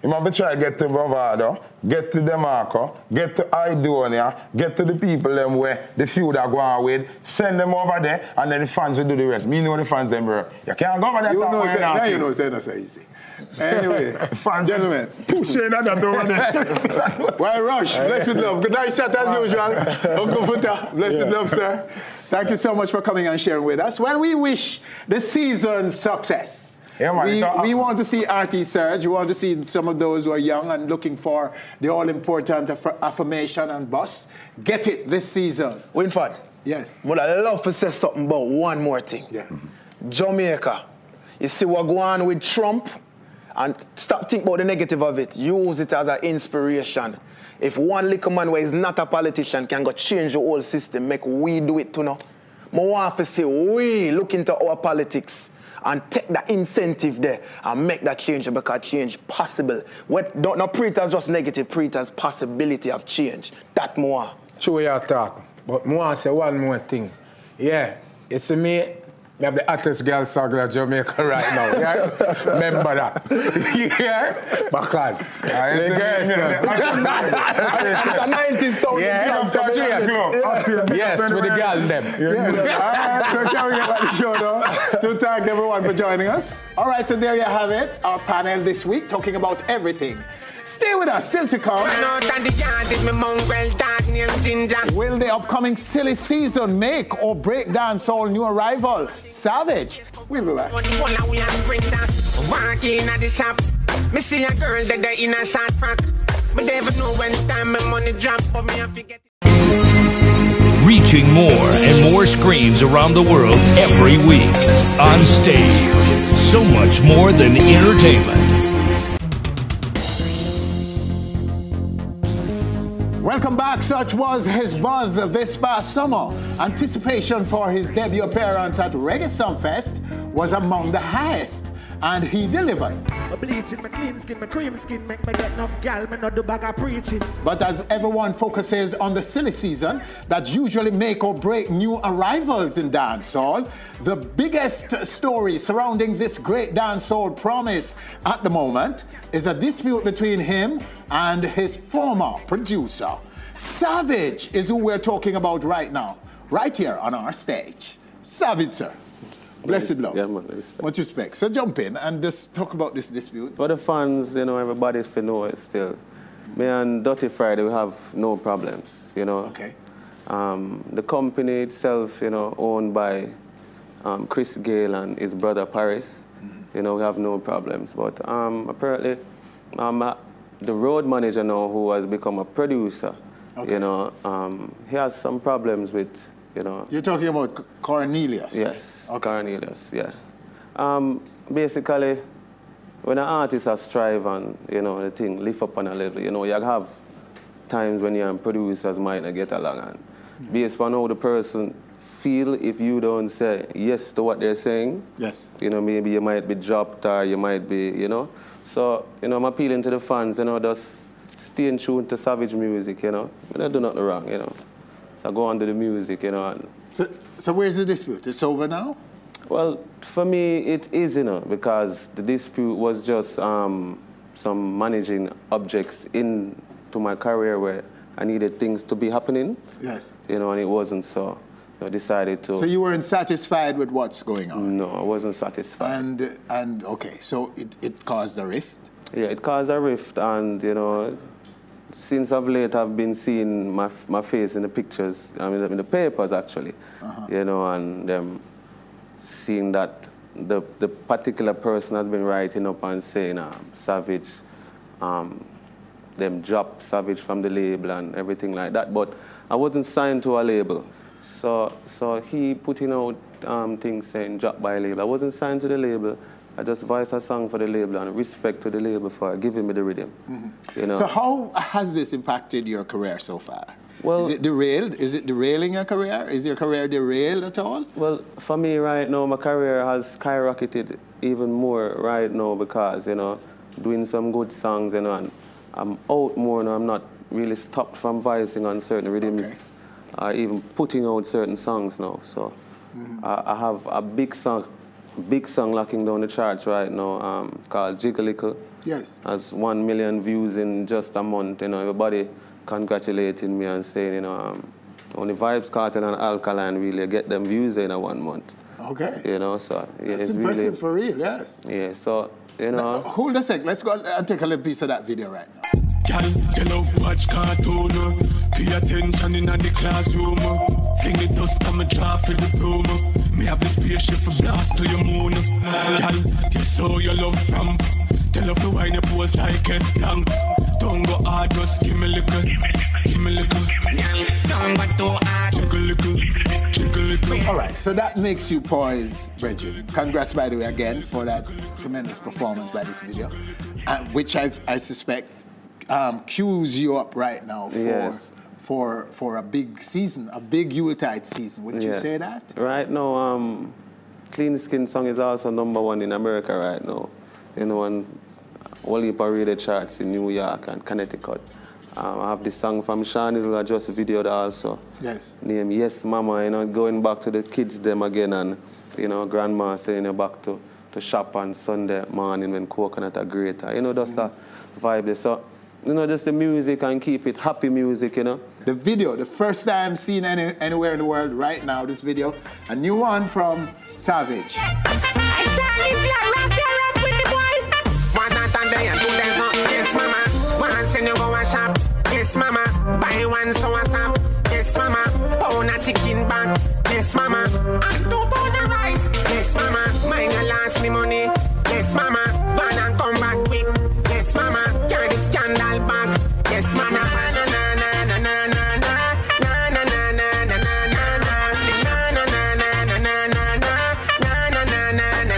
You might try to get to Bravado, get to Demarco, get to Idonia, get to the people them where the few that go on with, send them over there, and then the fans will do the rest. Me know the fans them, bro. You can't go over there. You know it's not so easy. Anyway, gentlemen. Push in that over there. Why rush? Blessed love. Good night, shot as usual. Uncle Foota, blessed love, sir. Thank you so much for coming and sharing with us. Well, we wish the season success. Yeah, man, we want to see artists surge. We want to see some of those who are young and looking for the all-important affirmation and buzz. Get it this season. Winford. Yes. But I'd love to say something about one more thing. Yeah. Jamaica. You see what going on with Trump? And stop thinking about the negative of it. Use it as an inspiration. If one little man who is not a politician can go change the whole system, make we do it too now. I want to say we look into our politics and take that incentive there and make that change because change possible. Don't not pre it as just negative, pre it as possibility of change. That more. True your talk. But I want to say one more thing. Yeah, you see me, We have the hottest girl song in Jamaica right now. Yeah? Remember that. Yeah? Because. The girls. It's a 90s sound. Yes, with the girl and them. Yes. So can we get back to the show now? To thank everyone for joining us. All right, so there you have it. Our panel this week talking about everything. Stay with us, still to come. Will the upcoming silly season make or break dancehall new arrival? Savage. We'll be back. Walking at the shop, me see a girl that in a short frock. But never know when time my money drop, but me I forget. Reaching more and more screens around the world every week. On stage. So much more than entertainment. Welcome back. Such was his buzz this past summer. Anticipation for his debut appearance at Reggae Sumfest was among the highest, and he delivered. My bleaching, my clean skin, my cream skin, make me get enough gal, me not do bag of preaching. But as everyone focuses on the silly season that usually make or break new arrivals in dancehall, the biggest story surrounding this great dancehall promise at the moment is a dispute between him and his former producer. Savage is who we're talking about right now, right here on our stage. Savage, sir. Blessed love. Yeah, man, respect. Much respect. So jump in and just talk about this dispute. For the fans, you know, everybody's for know it still. Me and Dirty Friday, we have no problems, you know. Okay. The company itself, you know, owned by Chris Gale and his brother Paris, you know, we have no problems. But apparently, the road manager now, who has become a producer, you know, he has some problems with, you know. You're talking about Cornelius? Yes, Cornelius, yeah. Basically, when an artist has strive and, you know, the thing lift up on a level, you know, you have times when you and producers might not get along. And based on how the person feel, if you don't say yes to what they're saying, yes, you know, maybe you might be dropped or you might be, you know. So, you know, I'm appealing to the fans, you know, just stay in tune to Savage music, you know. I don't do nothing wrong, you know. So go on to the music, you know. And so where's the dispute? It's over now? Well, for me, it is, you know, because the dispute was just some managing objects into my career where I needed things to be happening. Yes. You know, and it wasn't, so I decided to. So you weren't satisfied with what's going on? No, I wasn't satisfied. And okay, so it caused a rift? Yeah, it caused a rift, and, you know, since of late, I've been seeing my face in the pictures, I mean, in the papers, actually, you know, and seeing that the particular person has been writing up and saying Savage, them dropped Savage from the label and everything like that. But I wasn't signed to a label. So he putting out things saying dropped by a label. I wasn't signed to the label. I just voiced a song for the label and respect to the label for giving me the rhythm. You know? So how has this impacted your career so far? Well, is it derailed? Is it derailing your career? Is your career derailed at all? Well, for me right now, my career has skyrocketed even more right now because, you know, doing some good songs, you know, and I'm out more now. I'm not really stopped from voicing on certain rhythms, even putting out certain songs now. So I have a big song locking down the charts right now called Jiggalickle. Yes. Has 1 million views in just a month. You know, everybody congratulating me and saying, you know, only Vibes Cartel and Alkaline really get them views in a 1 month. Okay. You know, so yeah, that's it's impressive really, for real, yes. Yeah, so, you know. Now, hold a sec, let's go and take a little piece of that video right now. Girl, you love watch cartoon. Pay attention in the classroom. Fling the dust and me draw for the broom. Me have the spaceship for blast to your moon. Girl, you saw your love from. Tell love the wine your pose like S-Blanc. Don't go hard, just give me little. Give me little. Don't go too hard. Jiggle little. Jiggle little. All right, so that makes you poised, Bridget. Congrats, by the way, again, for that tremendous performance by this video, which I suspect cues you up right now for a big season, a big Yuletide season. Wouldn't you say that? Right now, Clean Skin song is also #1 in America right now. You know, and all heap of radio charts in New York and Connecticut. I have this song from Sean Isla just videoed also. Yes. Name Yes Mama, you know, going back to the kids them again and You know, grandma sending you back to shop on Sunday morning when coconut are greater. You know, just a vibe there. So, you know, just the music and keep it happy music, you know. The video, the first time seen anywhere in the world right now, this video. A new one from Savage. Yes, mama. Once you go and shop. Yes, mama. Buy one so what's up. Yes, mama. Pound a chicken back. Yes, mama. And 2 pound of rice. Yes, mama. Mine a last me money. Yes, mama. Van and come back quick. Yes, mama. Carry the scandal back. Yes, mama. Na na na na na na na na na na na na na na. Na na na na na na na na na na na na na.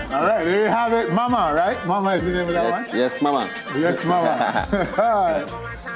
All right, there you have it. Mama, right? Mama is the name of that one? Yes, mama. Yes, mama.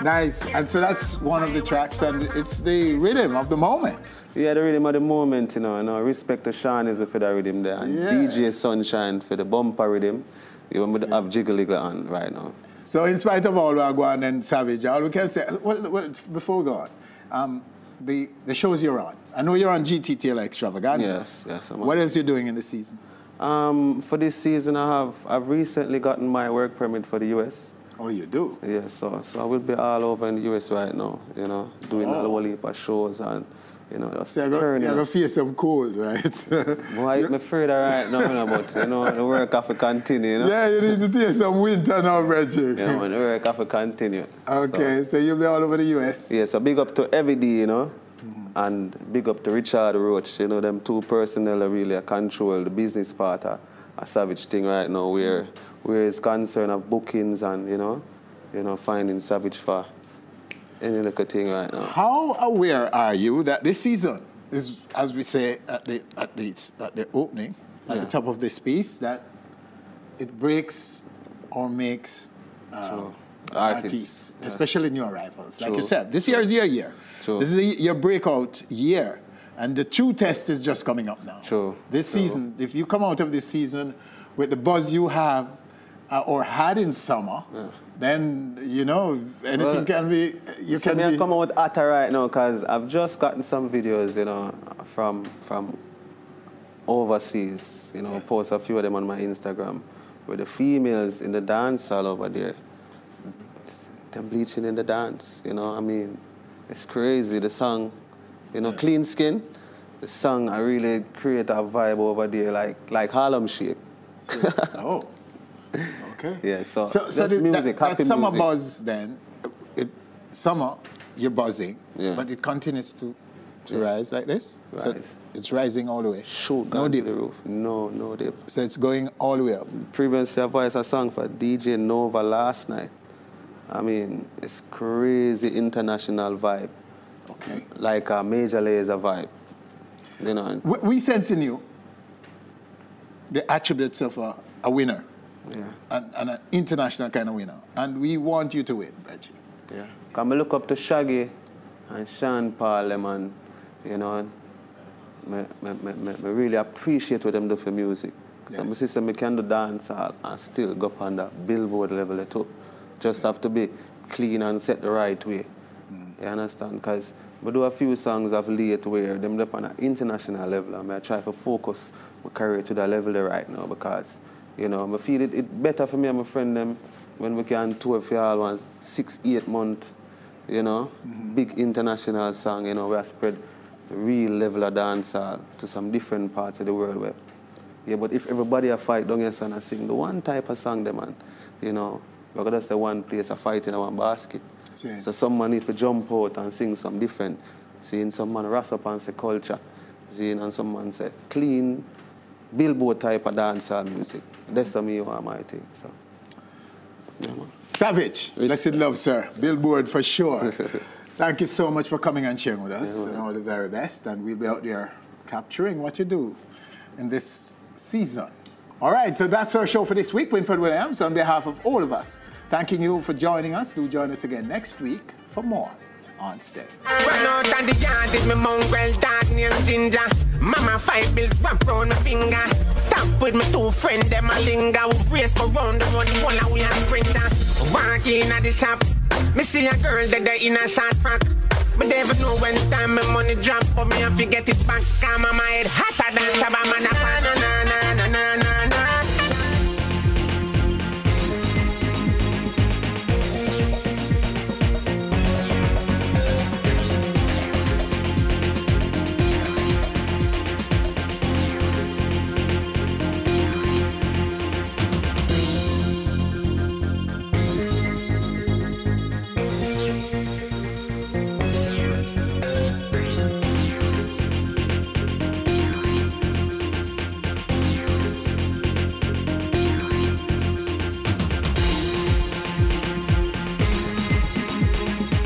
Nice. And so that's one of the tracks, and it's the rhythm of the moment. Yeah, the rhythm of the moment, you know. And respect to Sean is for the rhythm there. And DJ Sunshine for the bumper rhythm. You want me to have jiggle on right now. So in spite of all Wagwan and Savage, all we can say, well, before we go on, the shows you're on. I know you're on GTTL Extravaganza. Yes. What else are you doing in the season? For this season, I've recently gotten my work permit for the US. Oh, you do? Yeah, so I will be all over in the US right now, you know, doing a whole heap of shows and, you know, just so you're going to face some cold, right? Well, I'm afraid right now, but, you know, the work have to continue, you know? Yeah, you need to take some winter now, Reggie. Yeah, man, the work have to continue. Okay, so you'll be all over the US? Yeah, so big up to Everyday, you know, and big up to Richard Roach, you know, them 2 personnel are really control the business part of a Savage thing right now, where it's concerned of bookings and, you know, finding Savage for any little thing right now. How aware are you that this season is, as we say at the opening, at the top of this piece, that it breaks or makes artists, especially new arrivals? Like you said, this year is your year. This is your breakout year. And the true test is just coming up now. This season, if you come out of this season with the buzz you have or had in summer, then, you know, anything can be, you can be... I'm coming with Atta right now because I've just gotten some videos, you know, from overseas, you know, post a few of them on my Instagram, where the females in the dance all over there, they're bleaching in the dance, you know, I mean, it's crazy, the song, you know, Clean Skin, the song, I really create a vibe over there, like Harlem Shake. Oh, okay. Yeah, so the, music, that summer buzz then, summer, you're buzzing, but it continues to rise like this? Rise. So it's rising all the way? Shoot, no dip? The roof. No dip. So it's going all the way up? Previously, I voiced a song for DJ Nova last night. I mean, it's crazy international vibe. Okay. Like a Major Lazer vibe. You know. We sense in you the attributes of a winner. Yeah. And an international kind of winner. And we want you to win, Reggie. Yeah. Come look up to Shaggy and Sean Paul, and, you know, I really appreciate what them do for music. So my sister, I can do dance and still go up on that Billboard level too. Just have to be clean and set the right way. You understand? Because we do a few songs of late where them up on an international level, and I try to focus my career to that level there right now because, you know, I feel it better for me and my friend them when we can tour for all 1 6-8 months, you know, big international song, you know, where I spread the real level of dancehall to some different parts of the world where, yeah, but if everybody a fight down here and sing the one type of song them, man, you know, we're going to say one place a fight in one basket. So someone need to jump out and sing some different. Seeing someone ras up and say culture. Seeing and someone say clean, Billboard type of dancehall music. That's what me want my thing. So, yeah, man. Savage, blessed love, sir. Billboard for sure. Thank you so much for coming and sharing with us, and all the very best. And we'll be out there capturing what you do in this season. All right, so that's our show for this week. Winford Williams, on behalf of all of us, thanking you for joining us. Do join us again next week for more On Stage. Run out of the yard with me mongrel dog named Ginger. Mama 5 bills wrap round my finger. Stop with me 2 friends, them a linger. We race for round the road, the one we and Brenda. Walk in at the shop, Me see a girl that they in a short frock. But they never know when time my money drop. But me have to get it back. Cause my head hotter than Shabba Man. Na na na na na na na.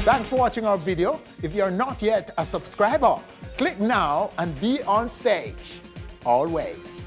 Thanks for watching our video. If you're not yet a subscriber, click now and be on stage. Always.